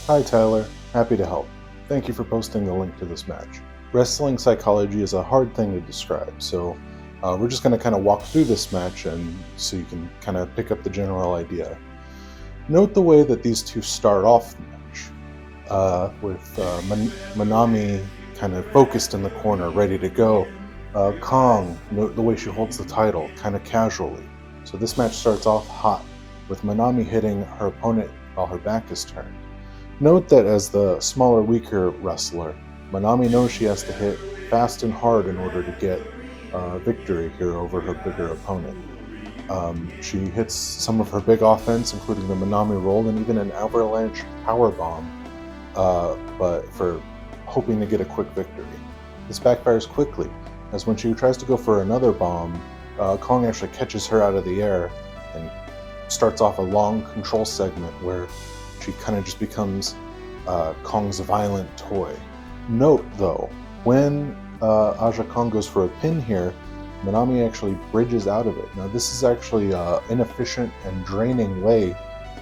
Hi Tyler, happy to help. Thank you for posting the link to this match. Wrestling psychology is a hard thing to describe, so we're just going to kind of walk through this match and so you can kind of pick up the general idea. Note the way that these two start off the match, with Manami kind of focused in the corner, ready to go. Kong, note the way she holds the title, kind of casually. So this match starts off hot, with Manami hitting her opponent while her back is turned. Note that as the smaller, weaker wrestler, Manami knows she has to hit fast and hard in order to get victory here over her bigger opponent. She hits some of her big offense, including the Manami roll and even an avalanche powerbomb, but for hoping to get a quick victory. This backfires quickly, as when she tries to go for another bomb, Kong actually catches her out of the air and starts off a long control segment where she kind of just becomes Kong's violent toy. Note, though, when Aja Kong goes for a pin here, Manami actually bridges out of it. Now, this is actually an inefficient and draining way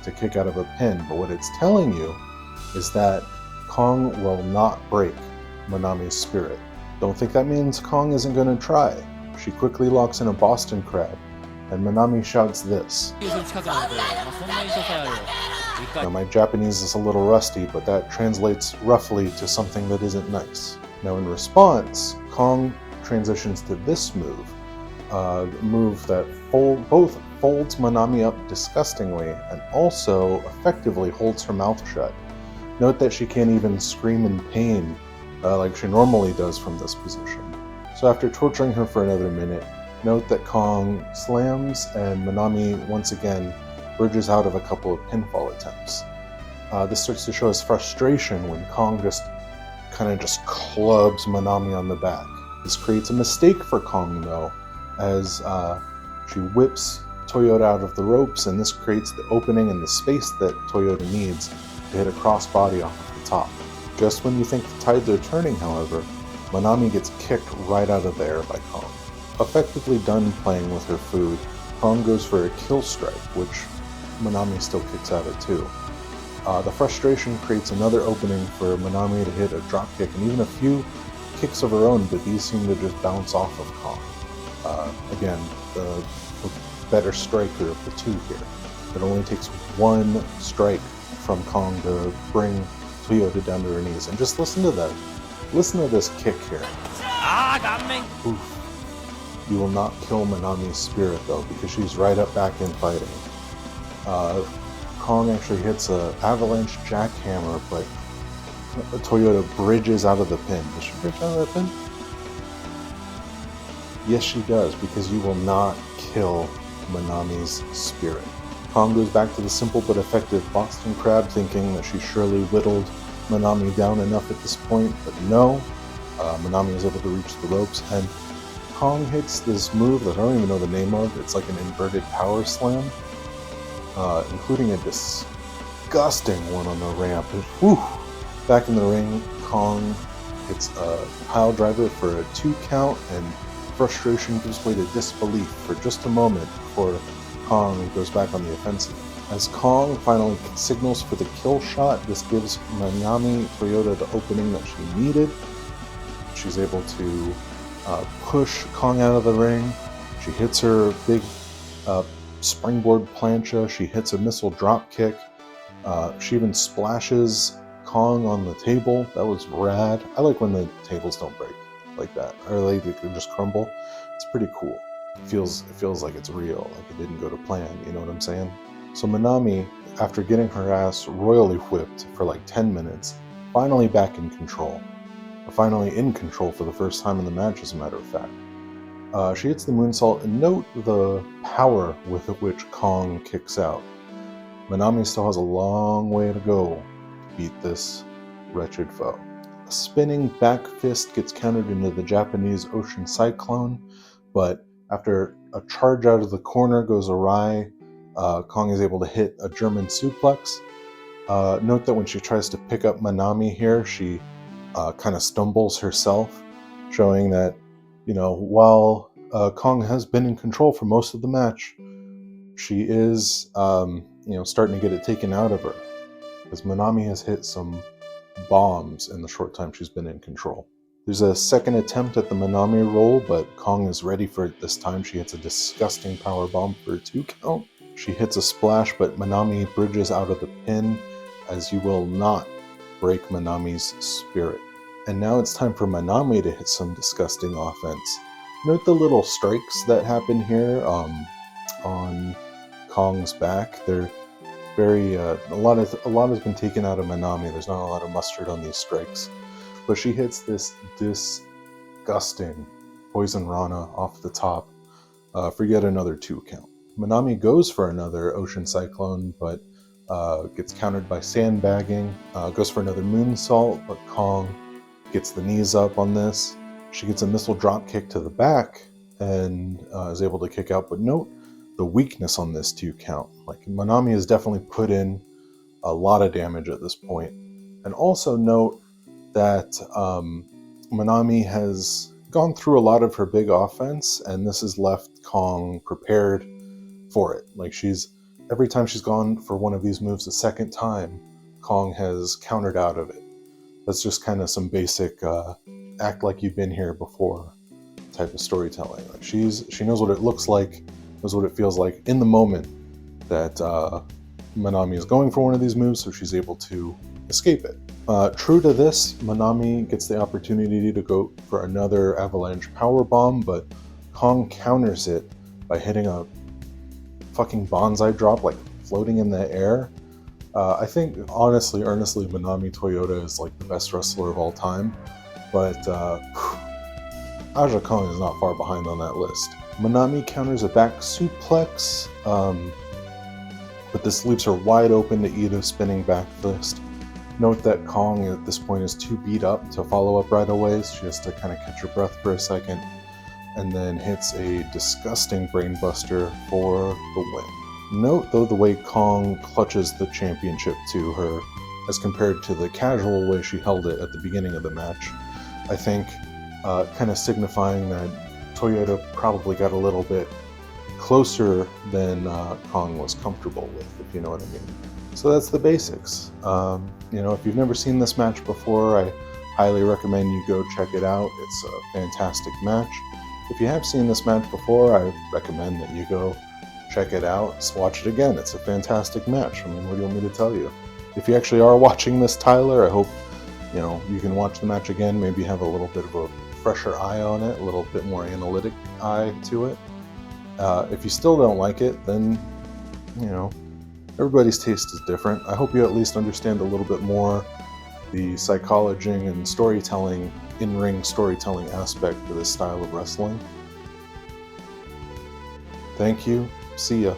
to kick out of a pin, but what it's telling you is that Kong will not break Manami's spirit. Don't think that means Kong isn't going to try. She quickly locks in a Boston Crab, and Manami shouts this. Now, my Japanese is a little rusty, but that translates roughly to something that isn't nice. Now, in response, Kong transitions to this move, the move that both folds Manami up disgustingly and also effectively holds her mouth shut. Note that she can't even scream in pain like she normally does from this position. So after torturing her for another minute, note that Kong slams and Manami once again bridges out of a couple of pinfall attempts. This starts to show his frustration when Kong just clubs Manami on the back. This creates a mistake for Kong, though, as she whips Toyota out of the ropes, and this creates the opening and the space that Toyota needs to hit a crossbody off of the top. Just when you think the tides are turning, however, Manami gets kicked right out of the air by Kong. Effectively done playing with her food, Kong goes for a kill strike, which Manami still kicks out at too. The frustration creates another opening for Manami to hit a dropkick and even a few kicks of her own, but these seem to just bounce off of Kong. Again, the better striker of the two here. It only takes one strike from Kong to bring Toyota down to her knees. And just listen to that. Listen to this kick here. Oof. You will not kill Manami's spirit, though, because she's right up back in fighting. Kong actually hits an avalanche jackhammer, but Toyota bridges out of the pin. Does she bridge out of that pin? Yes, she does, because you will not kill Manami's spirit. Kong goes back to the simple but effective Boston Crab, thinking that she surely whittled Manami down enough at this point, but no. Manami is able to reach the ropes, and Kong hits this move that I don't even know the name of. It's like an inverted power slam, including a disgusting one on the ramp. Whew. Back in the ring, Kong hits a pile driver for a 2 count, and frustration gives way to disbelief for just a moment before Kong goes back on the offensive. As Kong finally signals for the kill shot, this gives Manami Toyota the opening that she needed. She's able to push Kong out of the ring. She hits her big springboard plancha. She hits a missile drop kick. She even splashes Kong on the table. That was rad. I like when the tables don't break like that, or like they just crumble. It's pretty cool. It feels like it's real, like it didn't go to plan. You know what I'm saying? So Manami, after getting her ass royally whipped for like 10 minutes, finally back in control. Or finally in control for the first time in the match, as a matter of fact. She hits the moonsault, and note the power with which Kong kicks out. Manami still has a long way to go to beat this wretched foe. A spinning back fist gets countered into the Japanese Ocean Cyclone, but after a charge out of the corner goes awry, Kong is able to hit a German suplex. Note that when she tries to pick up Manami here, she kind of stumbles herself, showing that, while Kong has been in control for most of the match, she is, starting to get it taken out of her. because Manami has hit some bombs in the short time she's been in control. There's a second attempt at the Manami roll, but Kong is ready for it this time. She hits a disgusting power bomb for a 2 count. She hits a splash, but Manami bridges out of the pin, as you will not break Manami's spirit. And now it's time for Manami to hit some disgusting offense. Note the little strikes that happen here on Kong's back. They're very a lot has been taken out of Manami. There's not a lot of mustard on these strikes, but she hits this disgusting poison Rana off the top for yet another 2 count. Manami goes for another Ocean Cyclone, but gets countered by sandbagging. Goes for another moonsault, but Kong gets the knees up on this. She gets a missile drop kick to the back and is able to kick out. But note the weakness on this 2 count. Like, Manami has definitely put in a lot of damage at this point. And also note that Manami has gone through a lot of her big offense, and this has left Kong prepared for it. Like, every time she's gone for one of these moves a second time, Kong has countered out of it. That's just kind of some basic act like you've been here before type of storytelling. Like, she knows what it looks like, knows what it feels like in the moment that Manami is going for one of these moves, so she's able to escape it. True to this, Manami gets the opportunity to go for another avalanche power bomb, but Kong counters it by hitting a fucking bonsai drop, like floating in the air. I think, honestly, earnestly, Manami Toyota is like the best wrestler of all time, but Aja Kong is not far behind on that list. Manami counters a back suplex, but this leaves her wide open to eat a spinning back fist. Note that Kong at this point is too beat up to follow up right away, so she has to kind of catch her breath for a second, and then hits a disgusting brainbuster for the win. Note, though, the way Kong clutches the championship to her as compared to the casual way she held it at the beginning of the match. I think kind of signifying that Toyota probably got a little bit closer than Kong was comfortable with, if you know what I mean. So that's the basics. If you've never seen this match before, I highly recommend you go check it out. It's a fantastic match. If you have seen this match before, I recommend that you go check it out, watch it again. It's a fantastic match. I mean, what do you want me to tell you? If you actually are watching this, Tyler, I hope you can watch the match again, maybe have a little bit of a fresher eye on it, a little bit more analytic eye to it. If you still don't like it, then, everybody's taste is different. I hope you at least understand a little bit more the psychology and storytelling, in-ring storytelling aspect for this style of wrestling. Thank you. See ya.